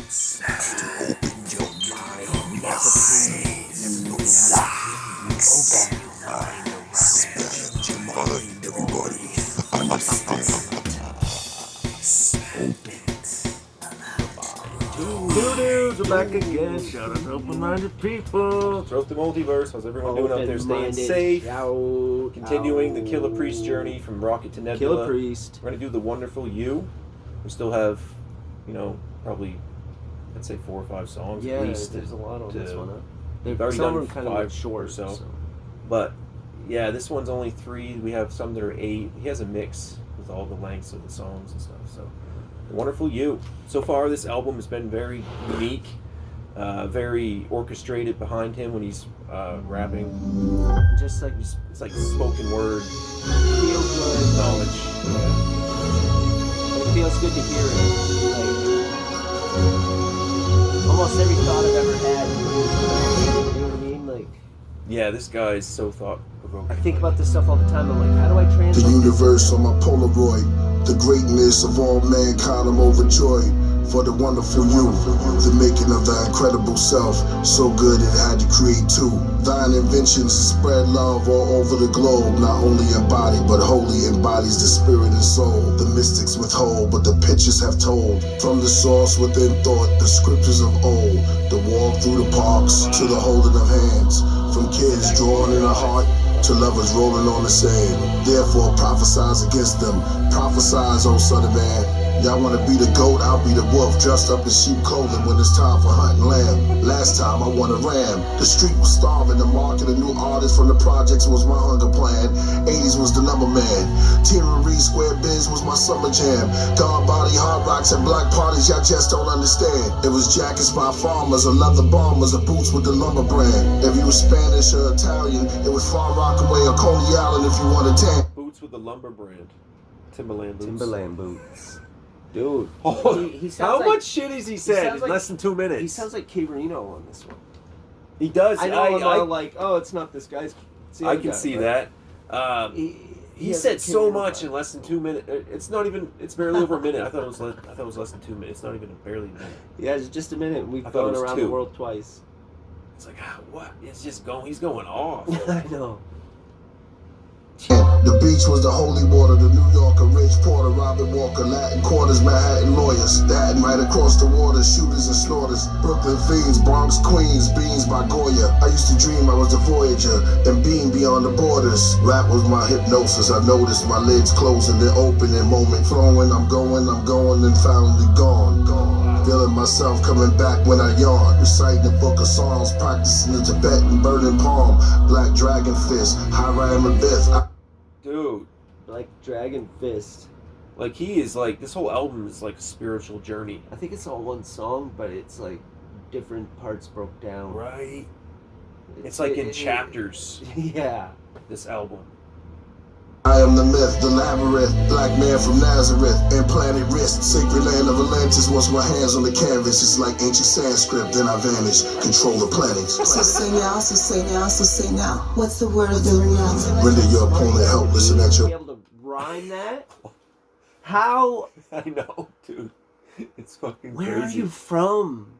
We're back again. Shout out to open-minded people. Throat the multiverse. How's everyone doing out there? Staying safe. Continuing the Killah Priest journey from Rocket to Nebula. Killah Priest. We're gonna do the Wonderful You. We still have, probably, I'd say 4 or 5 songs. Yeah, at least there's a lot on this one. They've already done kind 5 of short or so. But yeah, this one's only 3. We have some that are 8. He has a mix with all the lengths of the songs and stuff. So, the Wonderful You. So far, this album has been very unique, very orchestrated behind him when he's rapping. Just like It's like spoken word, feel good knowledge. It feels good to hear it. Like almost every thought I've ever had. You know what I mean? Like. Yeah, this guy is so thought-provoking. I think about this stuff all the time. I'm like, how do I translate the universe on my Polaroid? The greatness of all mankind, I'm overjoyed. For the wonderful you, the making of the incredible self. So good it had to create 2. Thine inventions spread love all over the globe. Not only embodied, but wholly embodies the spirit and soul. The mystics withhold, but the pictures have told. From the source within thought, the scriptures of old. The walk through the parks, to the holding of hands. From kids drawn in a heart, to lovers rolling on the sand. Therefore prophesize against them. Prophesize, oh son of man. Y'all wanna be the goat, I'll be the wolf, dressed up in sheep clothing when it's time for hunting lamb. Last time I won a ram. The street was starving, the market of new artists from the projects was my hunger plan. 80s was the number man. Tyranny Square Biz was my summer jam. God body, hard rocks, and black parties, y'all just don't understand. It was jackets by farmers, or leather bombers, or boots with the lumber brand. If you were Spanish or Italian, it was Far Rockaway or Coney Island if you wanted tan. Boots with the lumber brand. Timberland boots. Timberland boots. Dude, he how much shit has he said in less than 2 minutes? He sounds like K. Reno on this one. He does. I know. I'm like, oh, it's not this guy's. I can see that. He said so much in less than 2 minutes. It's not even. It's barely over a minute. I thought it was less than 2 minutes. It's not even barely a minute. Yeah, it's just a minute. We've gone around the world twice. It's like what? It's just going. He's going off. I know. The beach was the holy water, the New Yorker, Rich Porter, Robert Walker, Latin quarters, Manhattan lawyers, Latin right across the water, shooters and slaughters, Brooklyn fiends, Bronx Queens, beans by Goya. I used to dream I was the Voyager and beam beyond the borders. Rap was my hypnosis. I noticed my lids closing, then opening, moment flowing. I'm going, and finally gone. Feeling myself coming back when I yawn. Reciting the book of Psalms, practicing the Tibetan burning palm. Black dragon fist, Hiram Abyss. Dude. Like Dragon Fist. Like he is like, this whole album is like a spiritual journey. I think it's all one song, but it's like different parts broke down. Right. It's like in chapters. Yeah. This album. I am the myth, the labyrinth, black man from Nazareth, implanted wrist, sacred land of Atlantis. Once my hands on the canvas, it's like ancient Sanskrit, then I vanish, control the planets. So say now. What's the word of the reality? Render your opponent helpless and at your... Be able to rhyme that? How? I know, dude. It's fucking crazy. Where are you from?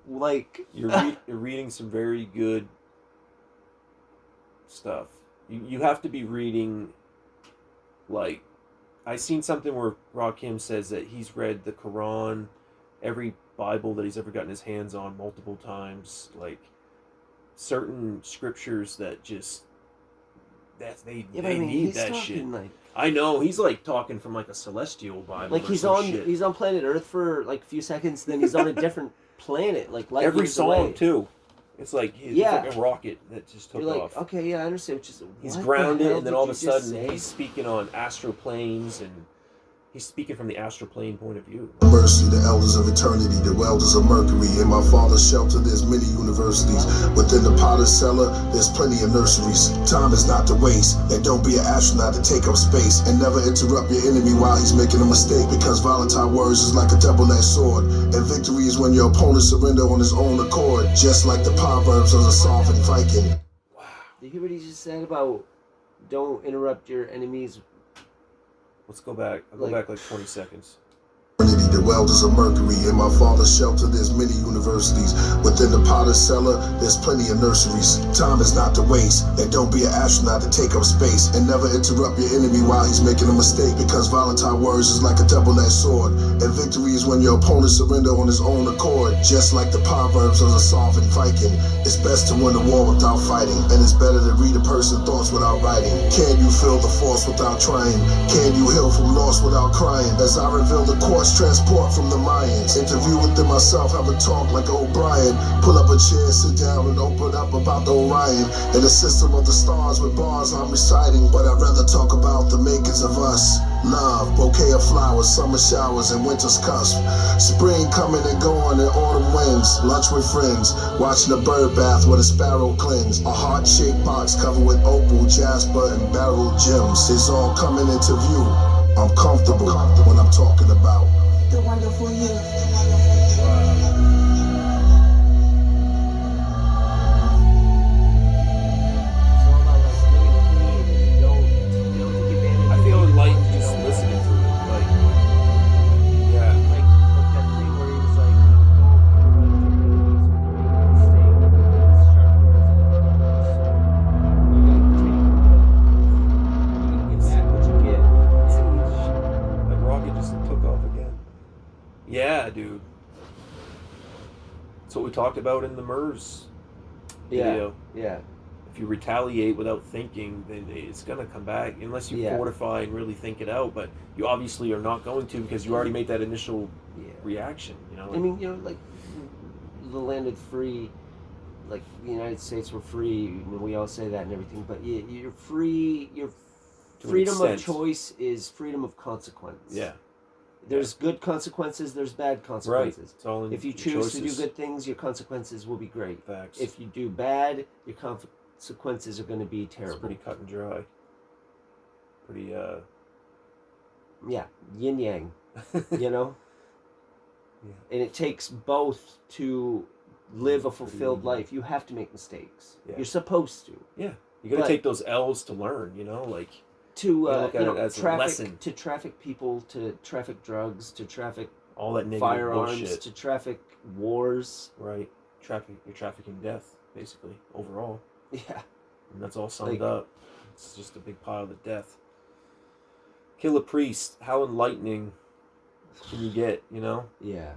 Like... You're reading some very good stuff. You have to be reading... Like, I seen something where Rakim says that he's read the Quran, every Bible that he's ever gotten his hands on multiple times. Like, certain scriptures that just they need that shit. Like, I know he's like talking from like a celestial Bible. Like he's on planet Earth for like a few seconds, then he's on a different planet. Like light every years song away. too. It's like it's like a rocket that just took off. Okay, yeah, I understand. He's grounded, and then all of a sudden he's speaking on astral planes, and he's speaking from the astral plane point of view. Mercy, the elders of eternity, the welders of Mercury. In my father's shelter, there's many universities. Within the potter's cellar, there's plenty of nurseries. Time is not to waste, and don't be an astronaut to take up space. And never interrupt your enemy while he's making a mistake, because volatile words is like a double-edged sword. And victory is when your opponent surrender on his own accord, just like the Proverbs of the sovereign Viking. Wow. Did you hear what he just said about don't interrupt your enemies? Let's go back. I'll go back like 20 seconds. The welders of Mercury. In my father's shelter, there's many universities. Within the potter's cellar, there's plenty of nurseries. Time is not to waste, and don't be an astronaut to take up space. And never interrupt your enemy while he's making a mistake, because volatile words is like a double-edged sword. And victory is when your opponent surrender on his own accord. Just like the proverbs of the solvent Viking, it's best to win a war without fighting, and it's better to read a person's thoughts without writing. Can you feel the force without trying? Can you heal from loss without crying? As I reveal the course, transport from the Mayans. Interview within myself, have a talk like O'Brien. Pull up a chair, sit down, and open up about the Orion and the system of the stars with bars I'm reciting. But I'd rather talk about the makings of us. Love, bouquet of flowers, summer showers, and winter's cusp. Spring coming and going, and autumn winds. Lunch with friends, watching a bird bath with a sparrow cleanse. A heart-shaped box covered with opal, jasper, and beryl gems. It's all coming into view. I'm comfortable when I'm talking about the wonderful you. I feel enlightened just listening to it. Like, yeah. Like that thing where he was like, That rocket just took off again. Yeah, dude. That's what we talked about in the MERS video. Yeah. If you retaliate without thinking, then it's gonna come back unless you fortify and really think it out. But you obviously are not going to, because you already made that initial reaction. You know. I mean, you know, like the landed free, like the United States were free. You know, we all say that and everything, but you're free. Your freedom of choice is freedom of consequence. Yeah. There's good consequences, there's bad consequences. Right. It's all in if you choose to do good things, your consequences will be great. Facts. If you do bad, your consequences are going to be terrible. It's pretty cut and dry. Pretty, Yeah, yin yang, you know? Yeah. And it takes both to live a fulfilled life. You have to make mistakes. Yeah. You're supposed to. Yeah. You got to take those L's to learn, you know? Like, to look at it as a lesson. to traffic people, to traffic drugs, to traffic all that negative firearms, bullshit. to traffic wars. Right. You're trafficking death, basically, overall. Yeah. And that's all summed up. It's just a big pile of death. Killah Priest, how enlightening can you get, you know? Yeah.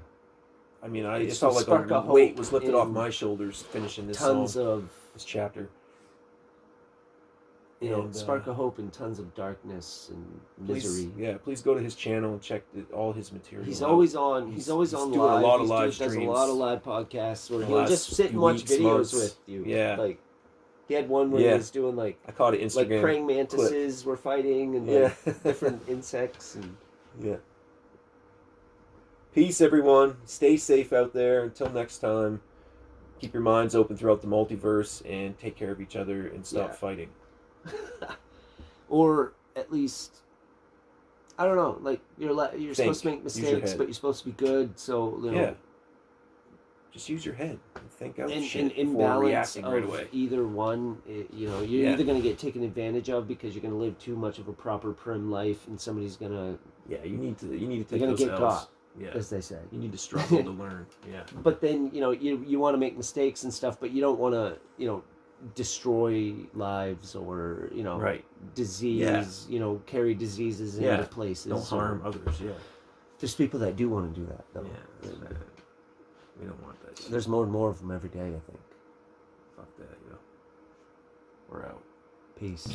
I mean, it felt like a weight was lifted off my shoulders finishing this this chapter. You know, spark of hope in tons of darkness and misery. Please go to his channel and check all his material. He's always on. He's always on doing live. A lot of live streams. Does a lot of live podcasts where he'll just sit and watch videos with you. Yeah. Like he had one where he was doing like I caught it Instagram. Like praying mantises were fighting and like different insects and Peace, everyone. Stay safe out there. Until next time, keep your minds open throughout the multiverse and take care of each other and stop fighting. Or at least, I don't know. Like you're supposed to make mistakes, but you're supposed to be good. So you know, just use your head and think out and shit in before balance reacting right away. Either one, you know, you're either going to get taken advantage of because you're going to live too much of a proper prim life, and somebody's going to you need to take they're going to get caught. Yeah, as they say. You need to struggle to learn. Yeah. But then you know you want to make mistakes and stuff, but you don't want to destroy lives or disease. You know, carry diseases into places. Don't harm others. Yeah. There's people that do want to do that though. Yeah. We don't want that. There's more and more of them every day. I think. Fuck that. We're out. Peace.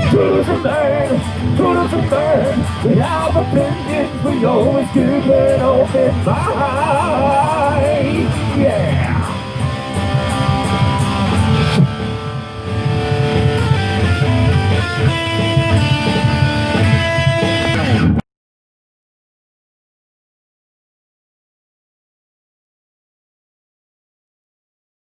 Truth and burn. We have opinions, we always keep an open mind.